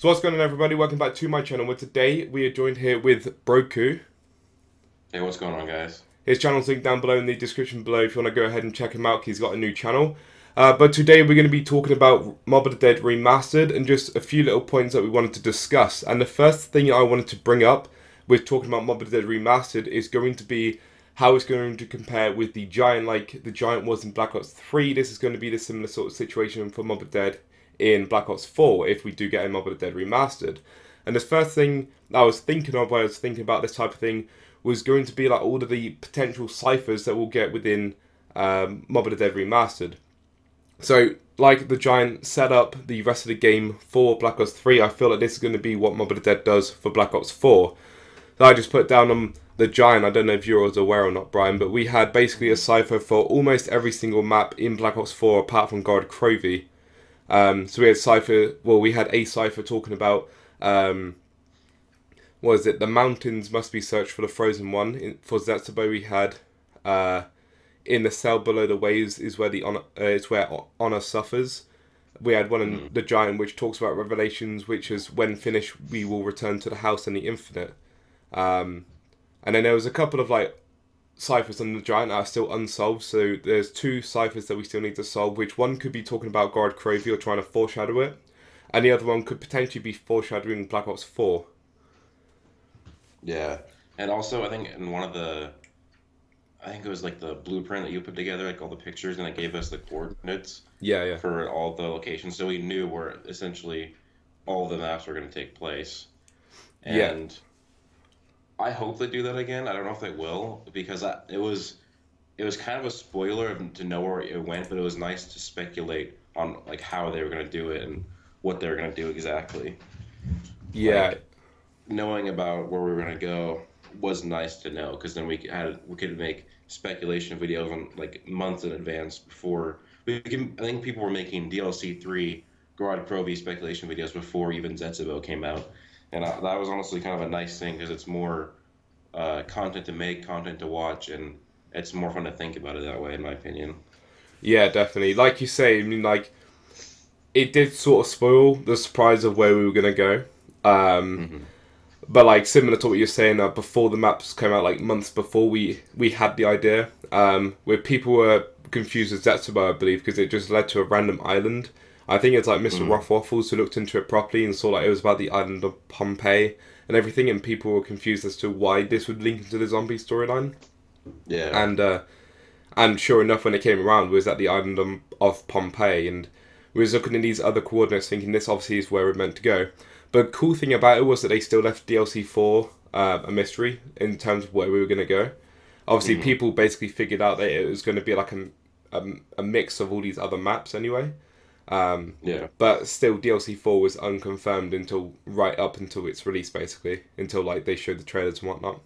So what's going on, everybody? Welcome back to my channel, where today we are joined here with Broku. Hey, what's going on, guys? His channel's linked down below in the description below if you want to go ahead and check him out. He's got a new channel. But today we're going to be talking about Mob of the Dead Remastered and just a few little points that we wanted to discuss. And the first thing I wanted to bring up with talking about Mob of the Dead Remastered is going to be how it's going to compare with the Giant, like the Giant was in Black Ops 3. This is going to be the similar sort of situation for Mob of the Dead in Black Ops 4 if we do get a Mob of the Dead Remastered. And the first thing I was thinking of when I was thinking about this type of thing was going to be like all of the potential ciphers that we'll get within Mob of the Dead Remastered. So, like the Giant set up the rest of the game for Black Ops 3, I feel like this is going to be what Mob of the Dead does for Black Ops 4. So I just put down on the Giant, I don't know if you're aware or not, Brian, but we had basically a cipher for almost every single map in Black Ops 4 apart from Guard Crovey. So we had cipher, we had a cipher talking about, what is it, the mountains must be searched for the frozen one. For Zetsubo we had, in the cell below the waves is where it's where honor suffers. We had one in the Giant which talks about revelations, which is when finished we will return to the house and the infinite. And then there was a couple of like ciphers on the Giant that are still unsolved, so there's two ciphers that we still need to solve, which one could be talking about Guard Crovey or trying to foreshadow it, and the other one could potentially be foreshadowing Black Ops 4. Yeah, and also I think in I think it was like the blueprint that you put together, like all the pictures, and it gave us the coordinates Yeah, yeah. for all the locations, so we knew where essentially all the maps were going to take place. Yeah. And I hope they do that again. I don't know if they will because it was kind of a spoiler to know where it went, but it was nice to speculate on like how they were going to do it and what they were going to do exactly. Yeah. Like knowing about where we were going to go was nice to know because then we could make speculation videos on like months in advance before I think people were making DLC 3 Garage Pro V speculation videos before even Zetsubo came out, and that was honestly kind of a nice thing because it's more content to make, content to watch, and it's more fun to think about it that way, in my opinion. Yeah, definitely. Like you say, I mean, like, it did sort of spoil the surprise of where we were going to go. Hmm. But like similar to what you're saying, before the maps came out, like months before we had the idea, where people were confused with Zetsubo, I believe, because it just led to a random island. I think it's like Mr. Hmm. Rough Waffles who looked into it properly and saw like it was about the island of Pompeii and everything, and people were confused as to why this would link into the zombie storyline. Yeah. And sure enough, when it came around, we was at the island of Pompeii, and we was looking at these other coordinates, thinking this obviously is where we're meant to go. But the cool thing about it was that they still left DLC 4 a mystery in terms of where we were going to go. Obviously, Hmm. people basically figured out that it was going to be like a mix of all these other maps anyway. Yeah. But still, DLC 4 was unconfirmed until right up until its release, basically. Until like they showed the trailers and whatnot.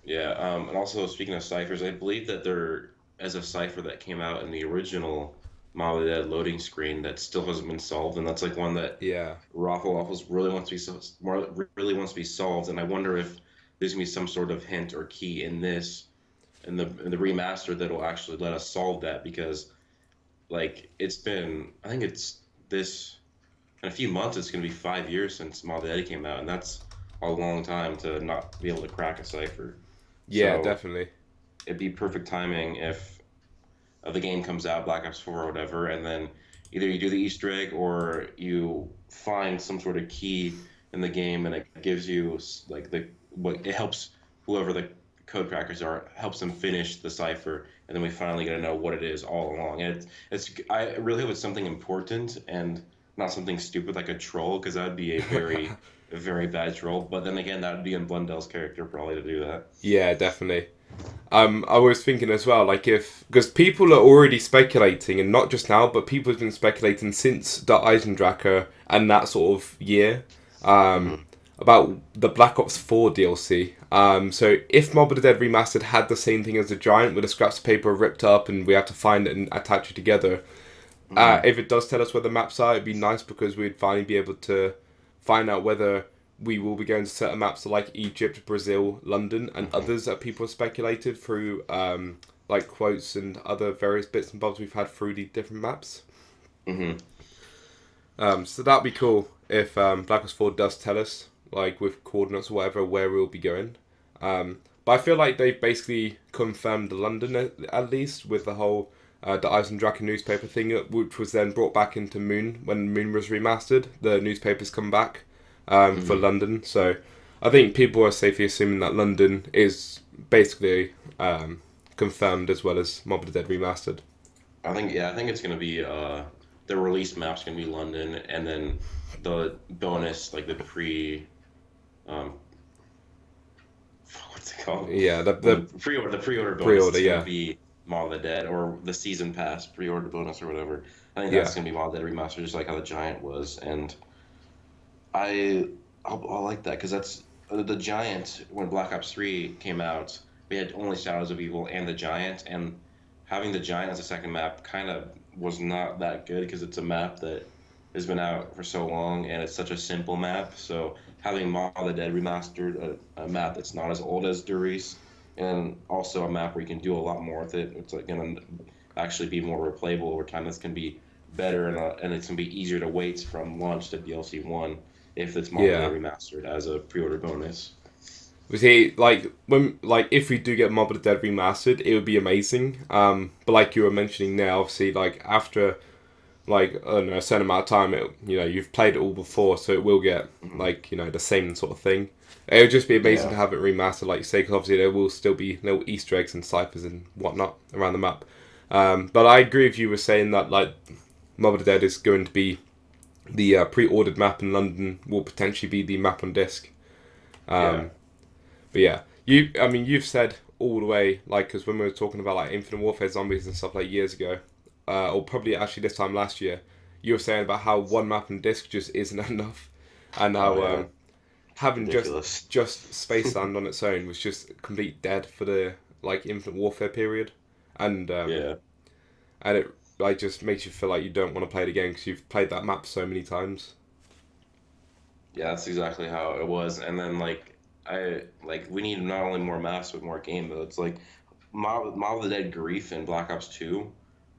Yeah. And also speaking of ciphers, I believe that there is a cipher that came out in the original Mob of the Dead loading screen that still hasn't been solved, and that's like one that Yeah. Raffle Waffles really wants to be really wants to be solved, and I wonder if there's gonna be some sort of hint or key in the remaster that will actually let us solve that because like it's been I think it's this in a few months it's gonna be 5 years since Mob of the Dead came out, and that's a long time to not be able to crack a cipher. Yeah, So definitely. it'd be perfect timing if the game comes out, Black Ops 4 or whatever, and then either you do the Easter egg or you find some sort of key in the game, and it gives you like what it helps whoever the code crackers are helps them finish the cipher, and then we finally get to know what it is all along. And it's I really hope it's something important and not something stupid like a troll, because that would be a very bad troll. But then again, that would be in Blundell's character probably to do that. Yeah, definitely. I was thinking as well, like because people are already speculating, and not just now, but people have been speculating since the Eisendracher and that sort of year, Hmm. about the Black Ops 4 DLC. So if Mob of the Dead Remastered had the same thing as the Giant, with the scraps of paper ripped up, and we had to find it and attach it together, Hmm. if it does tell us where the maps are, it'd be nice because we'd finally be able to find out whether we will be going to certain maps like Egypt, Brazil, London, and Hmm. others that people have speculated through like quotes and other various bits and bobs we've had through the different maps. Hmm. So that'd be cool. if Black Ops 4 does tell us, like with coordinates or whatever, where we'll be going. But I feel like they've basically confirmed London at least with the whole the Ice and Draken newspaper thing, which was then brought back into Moon when Moon was remastered. The newspapers come back for London, so I think people are safely assuming that London is basically confirmed as well as Mob of the Dead remastered. I think it's gonna be the release map's gonna be London, and then the bonus, like the um, what's it called? Yeah, The pre-order bonus pre-order, is yeah, gonna be Maw of the Dead, or the season pass pre-order bonus or whatever. I think yeah, that's gonna be Maw of the Dead remastered, just like how the Giant was, and I like that because that's the Giant. When Black Ops 3 came out, we had only Shadows of Evil and the Giant, and having the Giant as a second map kind of was not that good because it's a map that has been out for so long and it's such a simple map. So having Maw of the Dead remastered, a map that's not as old as Durice, and also a map where you can do a lot more with it. It's like gonna actually be more replayable over time. This can be better, and it's gonna be easier to wait from launch to DLC 1 if it's Maw of the yeah. Dead remastered as a pre-order bonus. We see, like if we do get Mob of the Dead remastered, it would be amazing. But like you were mentioning now, obviously, like after like I don't know, a certain amount of time, you've played it all before, so it will get like the same sort of thing. It would just be amazing to Yeah. have it remastered, like you say, because obviously there will still be little Easter eggs and ciphers and whatnot around the map. But I agree with you with saying that like Mob of the Dead is going to be the pre-ordered map in London will potentially be the map on disc. Yeah. Um, but yeah, I mean, you've said all the way, like, because when we were talking about like Infinite Warfare zombies and stuff like years ago, or probably actually this time last year, you were saying about how one map and disc just isn't enough, and Oh how yeah. having Ridiculous. just Spaceland on its own was just complete dead for the like Infinite Warfare period, and Yeah. and it like just makes you feel like you don't want to play it again because you've played that map so many times. Yeah, that's exactly how it was. And then we need not only more maps but more game modes. Like Mob of the Dead Grief in Black Ops 2,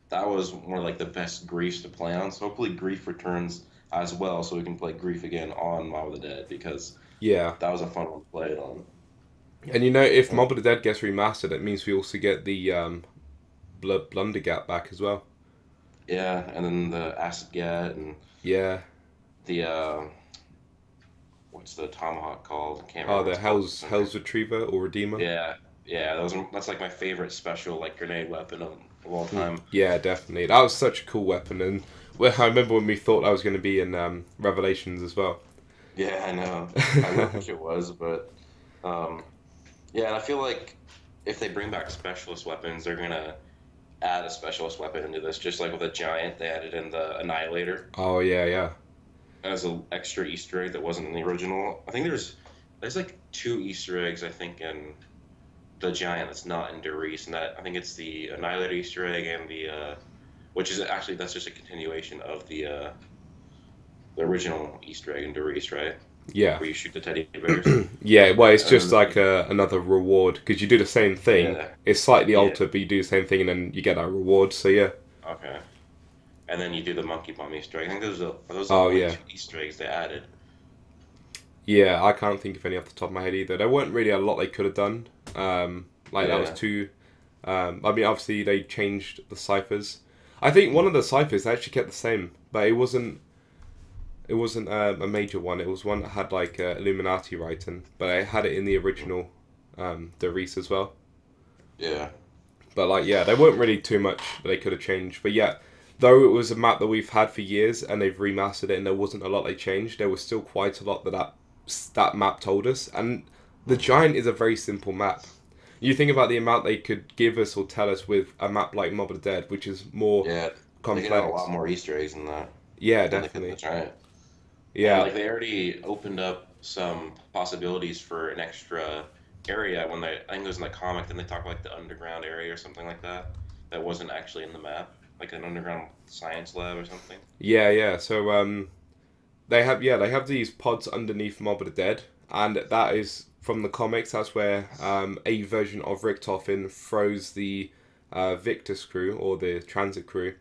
that was one of like the best Griefs to play on. So hopefully Grief returns as well, so we can play Grief again on Mob of the Dead because Yeah, that was a fun one to play it on. and if Uh, Mob of the Dead gets remastered, it means we also get the Blunder Gap back as well. yeah, and then the Acid Gat and Yeah. the what's the Tomahawk called? I can't Oh, remember what the it's called. Hell's Retriever or Redeemer. Yeah, yeah, that's like my favorite special like grenade weapon of all time. Yeah, definitely. That was such a cool weapon, and I remember when we thought I was going to be in Revelations as well. Yeah, I know. I wish it was, but um, yeah, and I feel like if they bring back specialist weapons, they're gonna add a specialist weapon into this, just like with a giant, they added in the Annihilator Oh yeah, yeah, as an extra Easter egg that wasn't in the original. I think there's like two Easter eggs I think in the giant that's not in Derice, and that I think it's the Annihilator Easter egg and the which is actually that's just a continuation of the original Easter egg in Derice, right? yeah, Where you shoot the teddy bears. yeah. Well, it's just Um, like another reward because you do the same thing. yeah, It's slightly yeah, altered, but you do the same thing, and then you get that reward. So yeah. okay. And then you do the monkey bomb Easter egg. I think those are the Oh only yeah, two Easter eggs they added. yeah. I can't think of any off the top of my head either. There weren't really a lot they could have done. Like that was Yeah. too. I mean, obviously they changed the ciphers. I think one of the ciphers they actually kept the same, but it wasn't. It wasn't a major one. It was one that had like Illuminati writing, but I had it in the original, the Reese as well. Yeah. But like, yeah, there weren't really too much that they could have changed. But yeah, though it was a map that we've had for years and they've remastered it, and there wasn't a lot they changed. There was still quite a lot that map told us. And the Giant is a very simple map. You think about the amount they could give us or tell us with a map like Mob of the Dead, which is more Yeah. They could have a lot complex. more Easter eggs than that Yeah, than they could in the definitely. giant. And Yeah. like they already opened up some possibilities for an extra area when I think it was in the comic. Then they talked like the underground area or something like that that wasn't actually in the map, like an underground science lab or something. Yeah, yeah. So they have these pods underneath Mob of the Dead, and that is from the comics. That's where a version of Richtofen throws the Victus crew or the transit crew.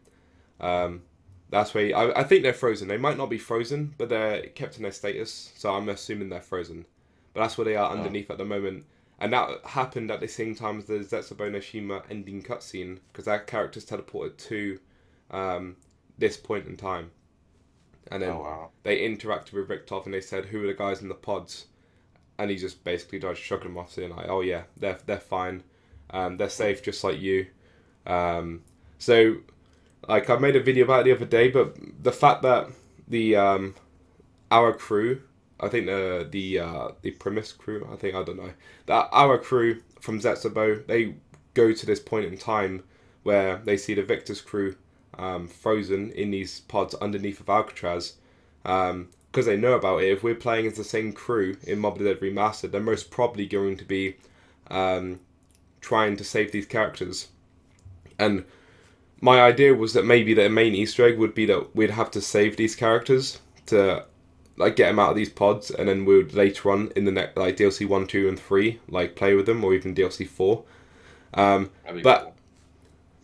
Um, That's where I think they're frozen. They might not be frozen, but they're kept in their status. So I'm assuming they're frozen. But that's where they are Oh, underneath at the moment. And that happened at the same time as the Zetsubo no Shima ending cutscene, because that character's teleported to um, this point in time. And oh then wow. they interacted with Richthof and they said, who are the guys in the pods? And he just basically tried shrugging them off, saying like, oh yeah, they're fine. They're safe just like you. So like I made a video about it the other day, but the fact that the our crew, I think the premise crew, I don't know, that our crew from Zetsubo, they go to this point in time where they see the Victor's crew frozen in these pods underneath of Alcatraz, because they know about it. If we're playing as the same crew in Mob Dead Remastered, they're most probably going to be trying to save these characters. And my idea was that maybe the main Easter egg would be that we'd have to save these characters to like get them out of these pods, and then we would later on in the next like DLC 1, 2, and 3 like play with them, or even DLC 4. That'd be But cool.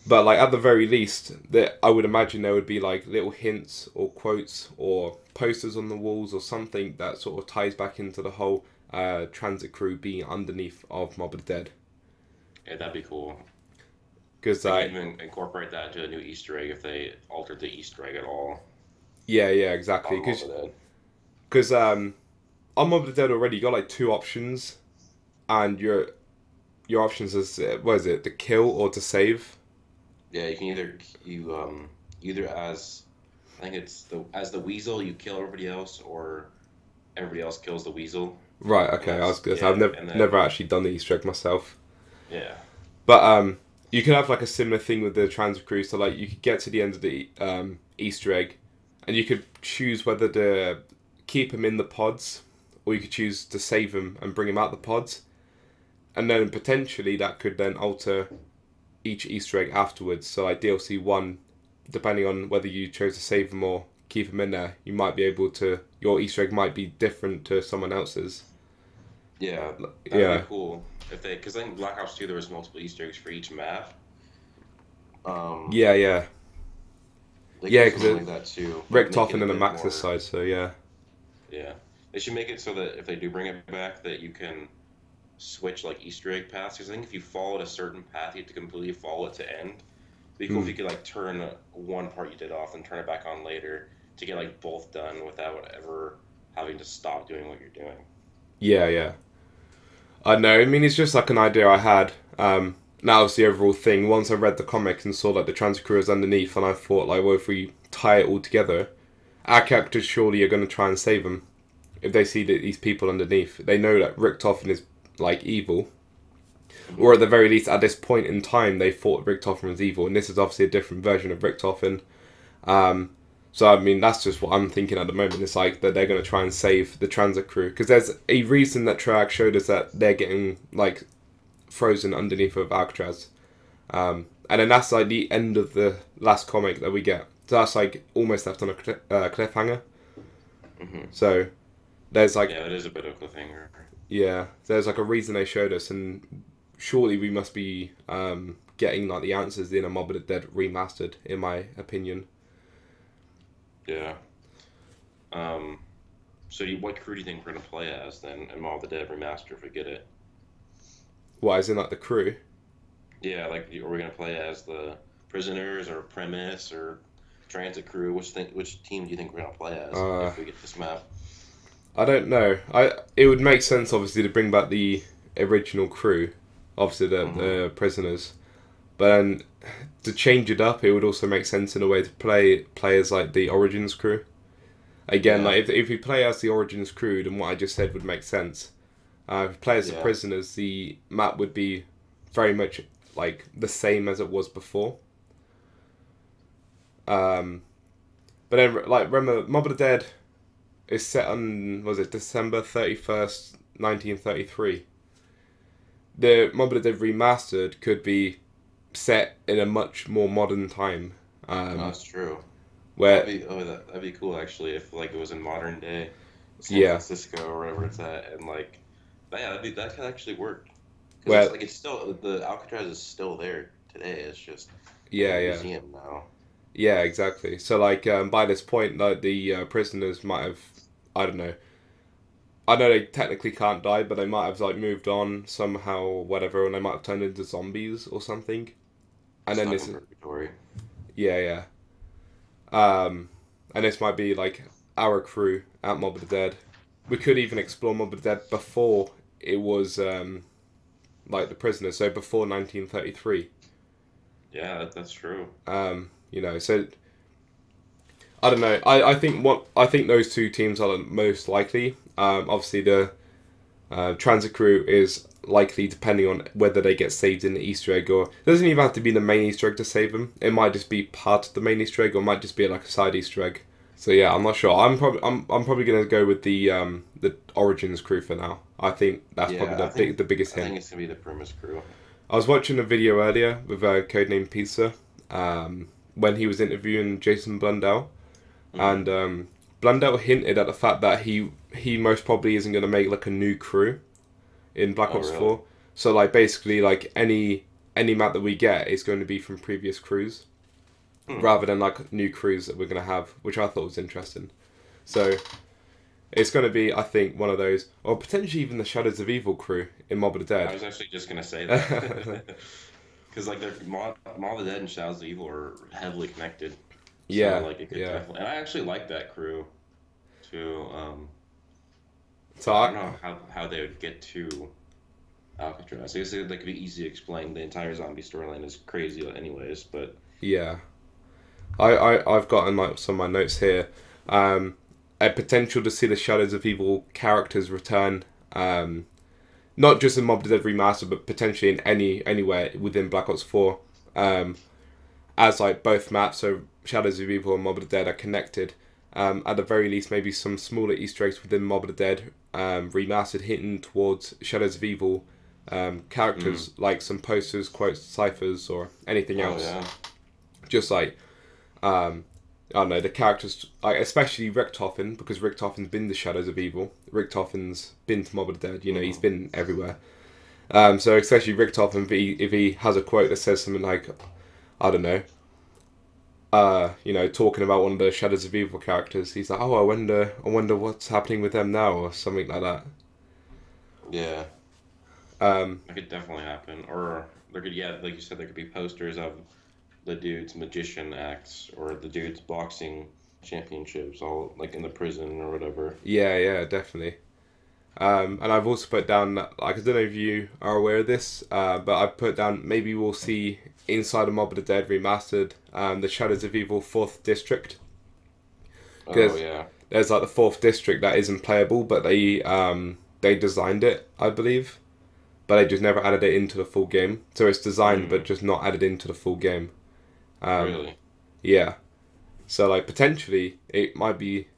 but like at the very least, that I would imagine there would be like little hints or quotes or posters on the walls or something that sort of ties back into the whole transit crew being underneath of Mob of the Dead. Yeah, that'd be cool. Because They could even incorporate that into a new Easter egg if they altered the Easter egg at all yeah, exactly. on All the Dead. Because on Mob of the Dead already, you got like two options, and your options is what is it, to kill or to save? Yeah, you can either as I think it's the weasel you kill everybody else, or everybody else kills the weasel. Right. And Okay. I was that's gonna say yeah, I've never and then never actually done the Easter egg myself, yeah, but you could have like a similar thing with the transit crew. So like you could get to the end of the Easter egg, and you could choose whether to keep them in the pods, or you could choose to save them and bring them out the pods, and then potentially that could then alter each Easter egg afterwards. So like DLC 1, depending on whether you chose to save them or keep them in there, you might be able to, your Easter egg might be different to someone else's. yeah, that'd Yeah, be cool if they because I think Black Ops 2 there was multiple Easter eggs for each map. Um, yeah. they could Yeah, do because something like that too, like Rick make it Toffin a and the bit Maxis more. side, so yeah. Yeah, they should make it so that if they do bring it back, that you can switch like Easter egg paths. Because I think if you followed a certain path, you have to completely follow it to end. It'd be cool if Mm. you could like turn one part you did off and turn it back on later to get like both done without ever having to stop doing what you're doing. Yeah. I know, I mean, it's just like an idea I had. Now it's the overall thing. Once I read the comics and saw like the transit crew is underneath, and I thought like, well, if we tie it all together, our characters surely are going to try and save them. If they see that these people underneath, they know that Rick Toffin is like evil, or at the very least, at this point in time, they thought Rick Toffin was evil, and this is obviously a different version of Rick Toffin. Um, so I mean, that's just what I'm thinking at the moment. It's like that they're going to try and save the transit crew, because there's a reason that Treyarch showed us that they're getting like frozen underneath of Alcatraz, and then that's like the end of the last comic that we get. So that's like almost left on a cliffhanger. Hmm. So there's like Yeah, that is a bit of a cliffhanger. yeah, there's like a reason they showed us, and surely we must be getting like the answers in a Mob of the Dead remastered, in my opinion. Yeah. Um, what crew do you think we're gonna play as then in All the Dead Remaster if we get it? What, as in like the crew? Yeah, like are we gonna play as the prisoners or premise or transit crew? Which team do you think we're gonna play as Uh, if we get this map? I don't know. It would make sense obviously to bring back the original crew, obviously Hmm. the prisoners, but then to change it up, it would also make sense in a way to play as like the Origins crew. Again, Yeah, like if we play as the Origins crew, then what I just said would make sense. If we play as the yeah, prisoners, the map would be very much like the same as it was before. Um, but then like remember, Mob of the Dead is set on, was it December 31st, 1933. The Mob of the Dead remastered could be set in a much more modern time, no, that's true. where That'd be cool actually if like it was in modern day San yeah, Francisco or wherever it's at, and like yeah, that could actually work because where it's still the Alcatraz is still there today. It's just in a yeah. museum now. Yeah, exactly. So like by this point, like the prisoners might have, I don't know. I know they technically can't die, but they might have like moved on somehow, or whatever, and they might have turned into zombies or something. And then Stuck this in is purgatory. yeah, yeah. Um, and this might be like our crew at Mob of the Dead. We could even explore Mob of the Dead before it was like the prisoners, so before 1933. Yeah, that's true. So I don't know. I think those two teams are the most likely. Obviously, the transit crew is likely depending on whether they get saved in the Easter egg, or it doesn't even have to be the main Easter egg to save them. It might just be part of the main Easter egg, or it might just be like a side Easter egg. So yeah, I'm not sure. I'm probably gonna go with the Origins crew for now. I think that's probably Yeah, the biggest I think hint. it's gonna be the premise crew. I was watching a video earlier with Codename Pizza, when he was interviewing Jason Blundell, Hmm. and Blundell hinted at the fact that he most probably isn't going to make like a new crew in Black Oh, Ops really? 4. So like basically like any map that we get is going to be from previous crews Hmm. rather than like new crews that we're going to have, which I thought was interesting. So it's going to be, I think, one of those, or potentially even the Shadows of Evil crew in Mob of the I Dead. was actually just gonna say that. Because like they're Maul of the Dead and Shadows of Evil are heavily connected, so Yeah, like it could yeah. definitely. And I actually like that crew too. So But I I, don't know how they would get to Alcatraz. I guess that could be easy to explain. The entire zombie storyline is crazy, anyways. But yeah, I've gotten like some of my notes here. A potential to see the Shadows of Evil characters return. Not just in Mob of the Dead Remastered, but potentially in anywhere within Black Ops 4. Um, as like both maps, so Shadows of Evil and Mob of the Dead are connected. At the very least, maybe some smaller Easter eggs within Mob of the Dead Remastered hinting towards Shadows of Evil mm, characters, like some posters, quotes, ciphers, or anything oh else. yeah, Just like um, I don't know, the characters, like especially Richtofen, because Richtofen's been the Shadows of Evil. Richtofen's been to Mob of the Dead. You know, he's mm, been everywhere. So especially Richtofen, if he has a quote that says something like, I don't know, talking about one of the Shadows of Evil characters, he's like, oh, I wonder what's happening with them now, or something like that. yeah. Um, That could definitely happen. Or there could, yeah, like you said, there could be posters of the dude's magician acts or the dude's boxing championships, all like in the prison or whatever. yeah, yeah, definitely. And I've also put down that, like, I don't know if you are aware of this, but I put down maybe we'll see inside of Mob of the Dead Remastered, the Shadows of Evil 4th District. Oh Because yeah. there's like the 4th District that isn't playable, but they designed it, I believe, but they just never added it into the full game. So it's designed, but Mm, just not added into the full game. Um, really? yeah. So like potentially it might be.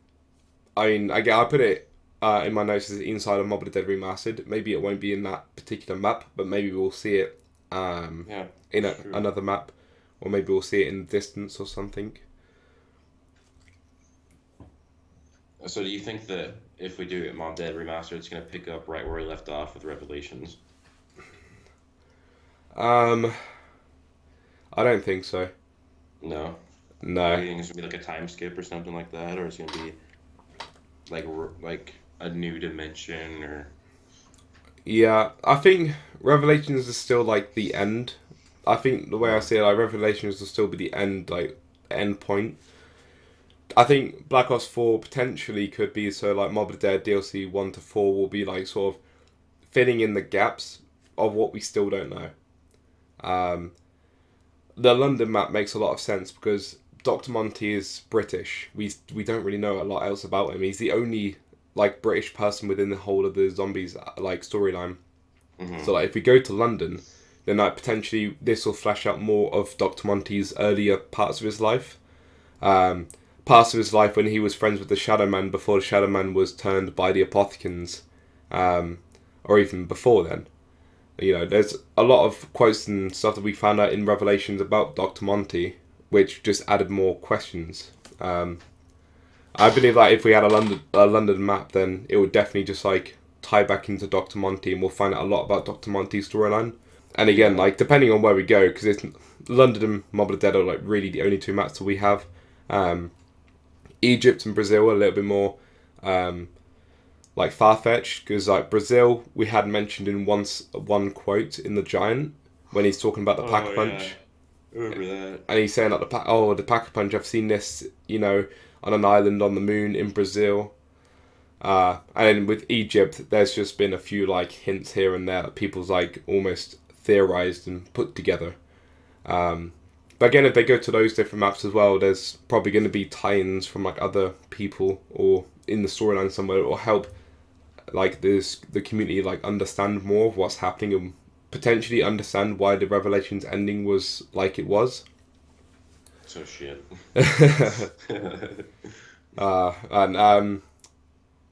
I mean, I put it in my notes as inside of Mob of the Dead Remastered. Maybe it won't be in that particular map, but maybe we'll see it Yeah, in that's true. another map, or maybe we'll see it in the distance or something. So do you think that if we do get Mom Dead Remastered, it's gonna pick up right where we left off with Revelations? Um, I don't think so. No. Like, No. you think it's gonna be like a time skip or something like that, or it's gonna be like a new dimension or Yeah, I think Revelations is still like the end. I think the way I mm, see it, like Revelations will still be the end, like end point. I think Black Ops 4 potentially could be so like Mob of the Dead DLC 1 to 4 will be like sort of filling in the gaps of what we still don't know. Um, the London map makes a lot of sense because Dr. Monty is British. We don't really know a lot else about him. He's the only like British person within the whole of the zombies like storyline. mm-hmm. So like if we go to London, then like potentially this will flesh out more of Dr. Monty's earlier parts of his life. Um, Parts of his life when he was friends with the Shadow Man before the Shadow Man was turned by the Apothicans, um, or even before then. You know, there's a lot of quotes and stuff that we found out in Revelations about Dr. Monty, which just added more questions. I believe that if we had a London map, then it would definitely just like tie back into Dr. Monty, and we'll find out a lot about Dr. Monty's storyline. And again, Yeah. like depending on where we go, because it's London and Mob of the Dead are like really the only two maps that we have. Um, Egypt and Brazil are a little bit more um, like far fetched because like Brazil we had mentioned in one quote in the Giant when he's talking about the pack Oh a yeah. punch, I remember that. and he's saying that the pack a punch, I've seen this, on an island on the moon in Brazil. And then with Egypt, there's just been a few like hints here and there that people's like almost theorized and put together. But again, if they go to those different maps as well, there's probably going to be tie-ins from like other people or in the storyline somewhere that will help like the community like understand more of what's happening and potentially understand why the Revelations ending was like it was. So shit. And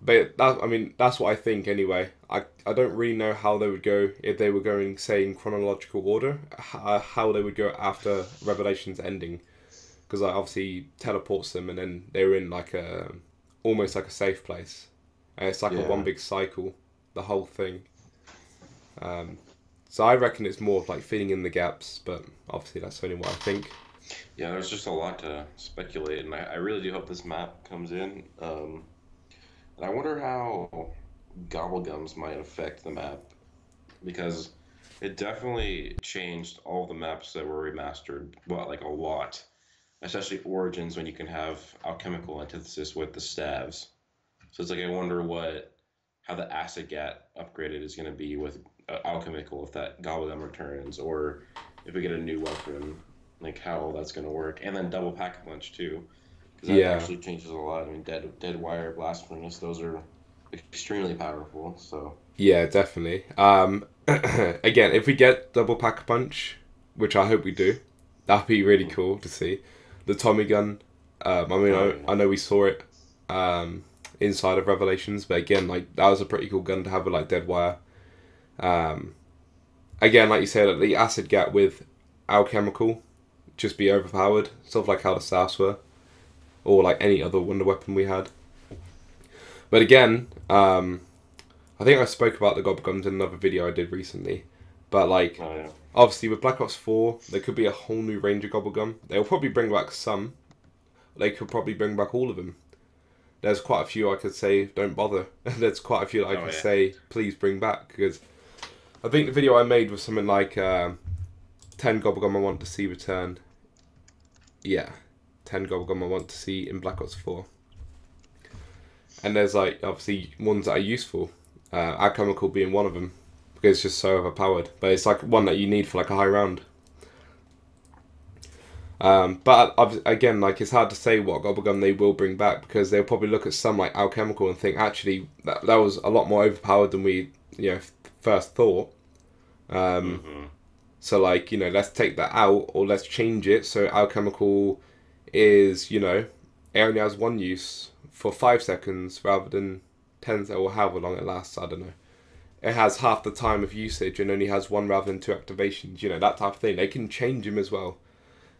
But that's what I think anyway. I don't really know how they would go if they were going, say, in chronological order, how they would go after Revelation's ending. Because like, obviously teleports them and then they're in like almost like a safe place. And it's like a one Yeah. big cycle, the whole thing. So I reckon it's more of like filling in the gaps, but obviously that's only what I think. Yeah, there's just a lot to speculate, and I really do hope this map comes in. And I wonder how gobblegums might affect the map because it definitely changed all the maps that were remastered, well, like a lot. Especially Origins when you can have alchemical antithesis with the staves. So it's like I wonder how the acid gat upgraded is going to be with alchemical if that gobblegum returns, or if we get a new weapon, like how that's going to work, and then double pack a punch too, because that Yeah, actually changes a lot. I mean, dead wire, blast furnace, those are extremely powerful. So yeah, definitely. Again, if we get double pack a punch, which I hope we do, that'd be really cool to see. The Tommy gun. oh I yeah, know we saw it inside of Revelations, but again, like that was a pretty cool gun to have with like dead wire. Um, Again, like you said, like, the acid gap with alchemical just be overpowered, sort of like how the staffs were, or like any other wonder weapon we had. But again, I think I spoke about the gobblegums in another video I did recently. But like, oh yeah. obviously with Black Ops 4, there could be a whole new range of gobblegum. They'll probably bring back some. They could probably bring back all of them. There's quite a few I could say don't bother. There's quite a few that I Oh could yeah. say please bring back because I think the video I made was something like 10 gobblegum I want to see return. Yeah, 10 gobblegum I want to see in Black Ops 4. And there's like obviously ones that are useful. Alchemical being one of them because it's just so overpowered. But it's like one that you need for like a high round. But again, like it's hard to say what gobblegum they will bring back because they'll probably look at some like alchemical and think actually that was a lot more overpowered than we first thought. Mm-hmm. So like let's take that out or let's change it so alchemical is it only has one use for 5 seconds rather than 10 or however long it lasts. I don't know. It has half the time of usage and only has one rather than two activations. That type of thing. They can change him as well.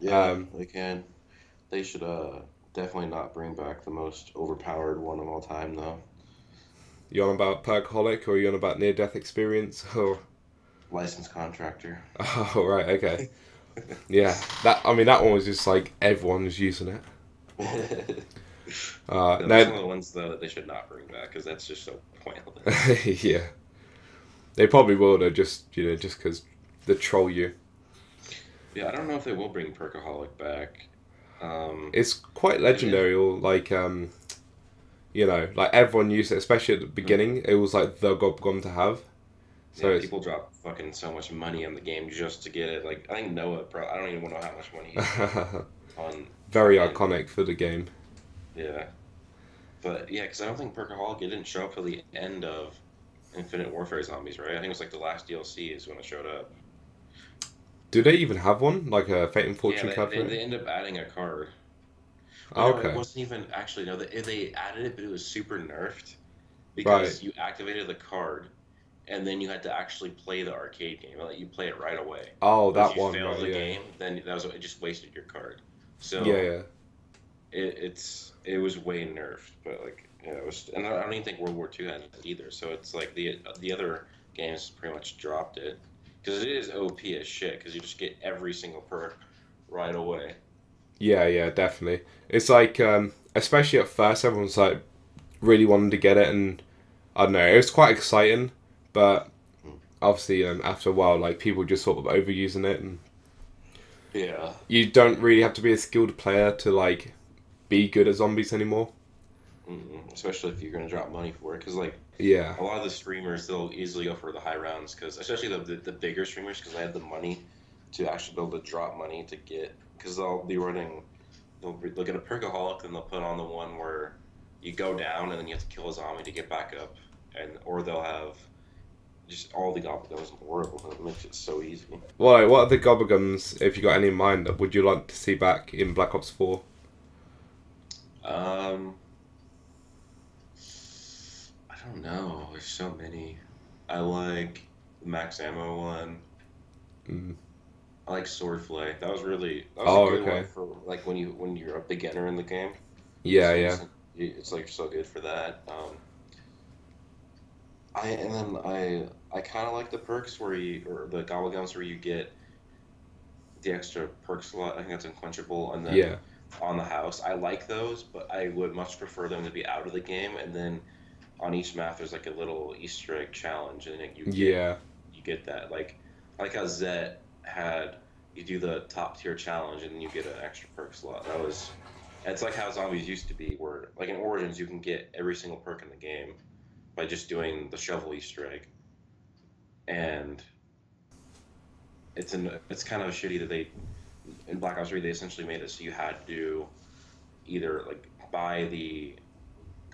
Yeah, Um, they can. They should definitely not bring back the most overpowered one of all time though. you on about perkaholic or you on about near death experience or? Licensed contractor. Oh right, okay, yeah. That one was just like everyone was using it. No, that's No, one of the ones though that they should not bring back because that's just so pointless. yeah, they probably will though. Just because they troll you. Yeah, I don't know if they will bring Perkaholic back. Um, It's quite if legendary, or like everyone used it, especially at the beginning. It was like the gob to have. So yeah, it's people drop fucking so much money on the game just to get it. Like I think Noah, I don't even know how much money he spent on very fucking iconic for the game. yeah. But yeah, because I don't think Perkaholic it didn't show up till the end of Infinite Warfare Zombies, right? I think it was like the last DLC is when it showed up. Do they even have one like a Fate and Yeah, Fortune card for they it? end up adding a card. But Oh, no, it okay, wasn't even actually no. They added it, but it was super nerfed right. because you activated the card, and then you had to actually play the arcade game. Like you play it right away. Oh, But if that you one, failed right? the Yeah, game, then it just wasted your card. yeah, So yeah. it was way nerfed. But like yeah, it was, and I don't even think World War II had it either. So it's like the other games pretty much dropped it. Because it is OP as shit, because you just get every single perk right away. Yeah, yeah, definitely. It's like, especially at first, everyone's like really wanting to get it, and I don't know, it was quite exciting, but obviously, after a while, like people just sort of overusing it, and Yeah. you don't really have to be a skilled player to like be good at zombies anymore. Especially if you're gonna drop money for it, because like Yeah, a lot of the streamers, they'll easily go for the high rounds, because especially the bigger streamers, because they have the money to actually be able to drop money to get, because they'll be running, they'll get a perkaholic, and they'll put on the one where you go down and then you have to kill a zombie to get back up, and or they'll have just all the goblins in the world, and it makes it so easy. well, what are the gobblegums, if you got any in mind, that would you like to see back in Black Ops 4? Um, I don't know. There's so many. I like the max ammo one. Mm. I like swordplay. That was a Oh, good one okay. for like when you're a beginner in the game. Yeah, So yeah. it's like so good for that. I kind of like the perks where you or the gobblegums where you get the extra perk slot. I think that's unquenchable, and then Yeah. on the house. I like those, but I would much prefer them to be out of the game. And then on each map, there's like a little Easter egg challenge, and then Yeah. you get that like how Zet had you do the top tier challenge and then you get an extra perk slot. It's like how zombies used to be, where like in Origins you can get every single perk in the game by just doing the shovel Easter egg, and it's kind of shitty that they in Black Ops 3 they essentially made it so you had to either like buy the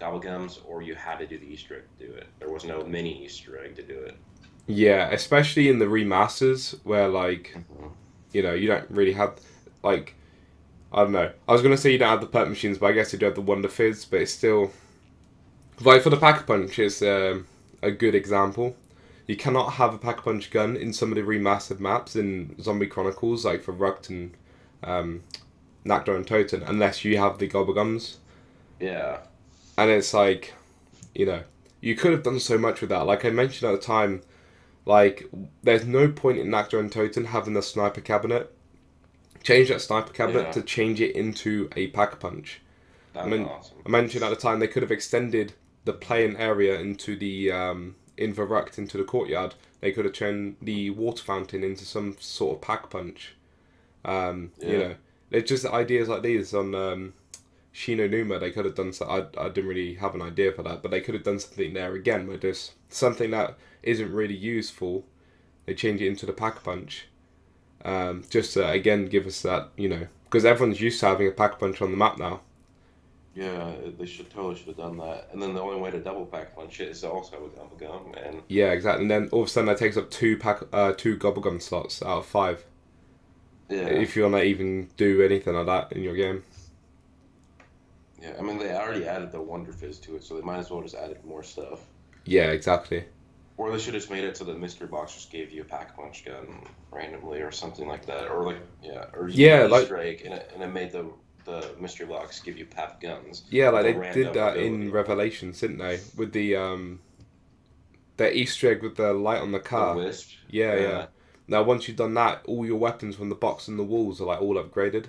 gobblegums or you had to do the Easter egg to do it. There was no mini Easter egg to do it. Yeah, especially in the remasters where like, Mhm. you don't really have like, I don't know. I was gonna say you don't have the perk machines, but I guess you do have the Wonder Fizz, but it's still like for the Pack a Punch is a good example. You cannot have a Pack a Punch gun in some of the remastered maps in Zombie Chronicles, like for Rukt and um, Nakdo and Toten, unless you have the Gobblegums. Yeah, And it's like, you know, you could have done so much with that. Like I mentioned at the time, like there's no point in Nakdo and Toten having a sniper cabinet. Change that sniper cabinet yeah, to change it into a Pack a Punch. I that was mean, awesome. I mentioned at the time they could have extended the playing area into the in Verruct into the courtyard. They could have turned the water fountain into some sort of pack punch. You Yeah, know, it's just ideas like these on Shino Numa. They could have done. I didn't really have an idea for that, but they could have done something there again where just something that isn't really useful. They change it into the pack punch. Just to again give us that, because everyone's used to having a pack punch on the map now. yeah, they should have done that. And then the only way to double pack punch it is to also have a gobblegum. And Yeah, exactly. And then all of a sudden that takes up two gobblegum slots out of five. yeah, If you want to even do anything like that in your game. yeah. I mean, they already added the Wonder Fizz to it, so they might as well just added more stuff. Yeah, exactly. Or they should have just made it so that mystery box just gave you a pack punch gun randomly or something like that. Or like yeah, or you Yeah, get like Easter egg and it made the mystery box give you pack guns yeah, like with a they did random that in ability. Revelations, didn't they? With the Easter egg with the light on the The car. wisp. Yeah, yeah. Yeah, Now once you've done that, all your weapons from the box and the walls are like all upgraded.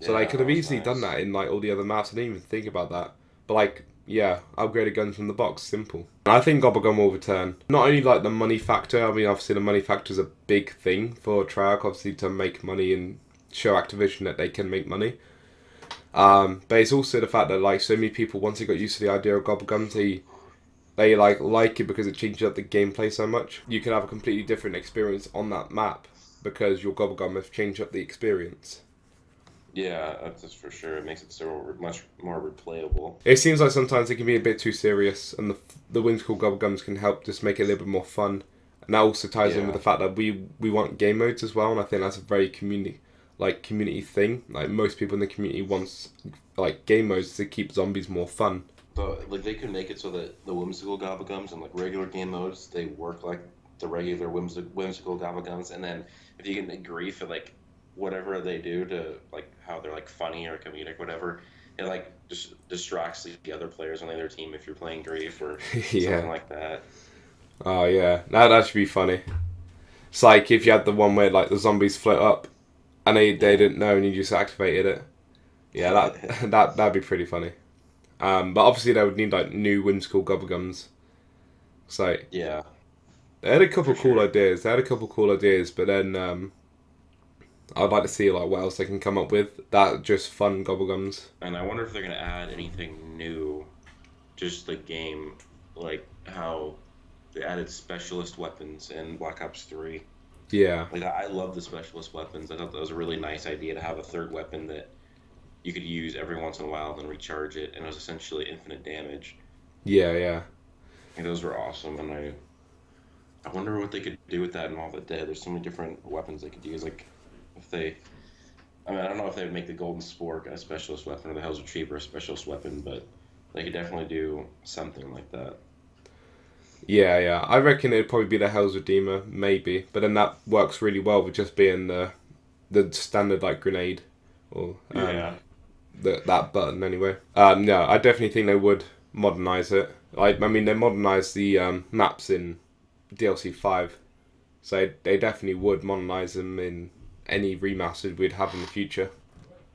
So they yeah, could that have was easily done nice. that in like all the other maps. I didn't even think about that. But like, yeah, upgraded guns from the box, simple. And I think Gobblegum will return. Not only like the money factor. I mean, obviously the money factor is a big thing for Treyarch, obviously to make money and show Activision that they can make money. But it's also the fact that like so many people once they got used to the idea of Gobblegums, they like it because it changes up the gameplay so much. You can have a completely different experience on that map because your Gobblegum has changed up the experience. Yeah, that's for sure. It makes it so much more replayable. It seems like sometimes it can be a bit too serious, and the whimsical Gobblegums can help just make it a little bit more fun. And that also ties in with Yeah, the fact that we want game modes as well, and I think that's a very community thing. Like most people in the community wants like game modes to keep zombies more fun. but like they could make it so that the whimsical gobblegums and like regular game modes they work like the regular whimsical gobblegums, and then if you get grief at like whatever they do to like how they're like funny or comedic, whatever, it like just distracts the other players on the other team if you're playing grief or something Yeah. like that. Oh yeah. That should be funny. It's like if you had the one where like the zombies float up, and they didn't know, and you just activated it. Yeah, that'd be pretty funny. But obviously they would need like new whimsical gobblegums. So yeah, they had a couple cool ideas. But then I'd like to see like what else they can come up with that just fun gobblegums. And I wonder if they're gonna add anything new, just the game, like how they added specialist weapons in Black Ops 3. Yeah. Like I love the specialist weapons. I thought that was a really nice idea to have a third weapon that you could use every once in a while, then recharge it, and it was essentially infinite damage. Yeah, yeah. And those were awesome, and I wonder what they could do with that in All the Dead. There's so many different weapons they could use. Like if they, I mean, I don't know if they would make the Golden Spork a specialist weapon or the Hell's Retriever a specialist weapon, but they could definitely do something like that. Yeah, yeah. I reckon it'd probably be the Hell's Redeemer, maybe. But then that works really well with just being the standard like grenade or that button anyway. No, I definitely think they would modernize it. I mean, they modernized the maps in DLC 5, so they definitely would modernize them in any remastered we'd have in the future.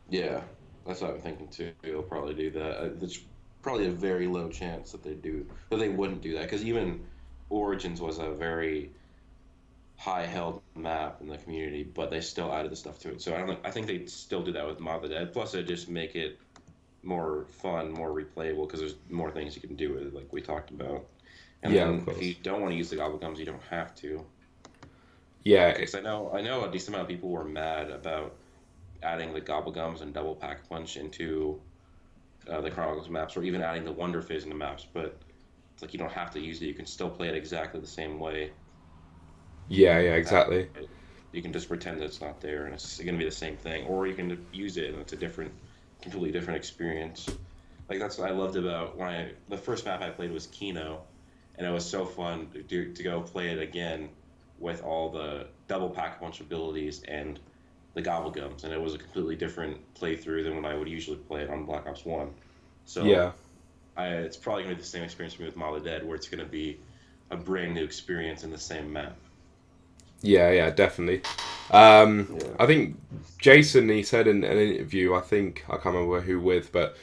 Yeah, that's what I'm thinking too. They'll probably do that. There's probably a very low chance that they wouldn't do that, because even Origins was a very high-held map in the community, but they still added the stuff to it. So I think they'd still do that with Mod of the Dead. Plus, it'd just make it more fun, more replayable, because there's more things you can do with it, like we talked about. And then if you don't want to use the gobblegums, you don't have to. Yeah. Because I know a decent amount of people were mad about adding the gobblegums and double pack punch into the Chronicles maps, or even adding the Wonder Fizz into maps, but it's like you don't have to use it. You can still play it exactly the same way. Yeah, yeah, exactly. You can just pretend that it's not there, and it's going to be the same thing. Or you can use it, and it's a completely different experience. Like that's what I loved about the first map I played was Kino, and it was so fun to go play it again with all the double pack punch abilities and the gobblegums, and it was a completely different playthrough than when I would usually play it on Black Ops 1. So yeah, it's probably going to be the same experience for me with Mod of the Dead, where it's going to be a brand new experience in the same map. Yeah, yeah, definitely. I think Jason, he said in an interview, I can't remember who with, but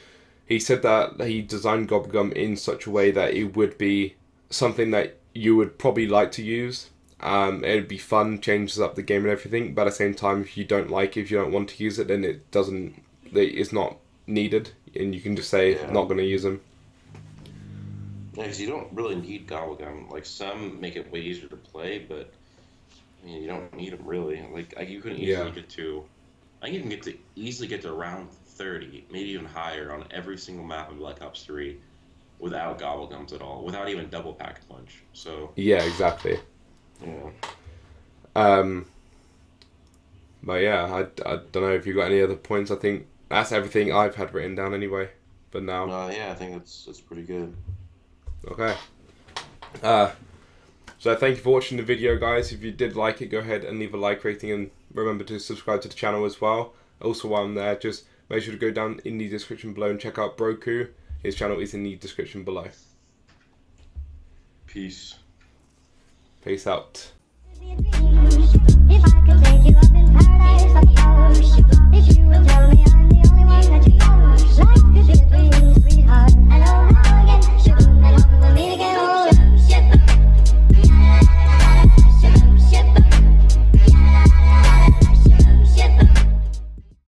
he said that he designed Gobblegum in such a way that it would be something that you would probably like to use. It'd be fun, changes up the game and everything, but at the same time, if you don't want to use it, then it's not needed, and you can just say, not going to use them. Yeah, because you don't really need Gobblegum. Like, some make it way easier to play, but I mean, you don't need them really. Like, you can easily get to, I think you can easily get to around 30, maybe even higher on every single map in Black Ops 3 without Gobblegums at all, without even double pack punch. So yeah, exactly. Yeah. But yeah, I don't know if you got any other points. I think that's everything I've had written down anyway. But now, yeah, I think that's pretty good. Okay. So thank you for watching the video, guys. If you did like it, go ahead and leave a like rating, and remember to subscribe to the channel as well. Also, while I'm there, just make sure to go down in the description below and check out Broku. His channel is in the description below. Peace. Peace out. If I could take you up in paradise, like, oh, if you will tell me I'm the only one that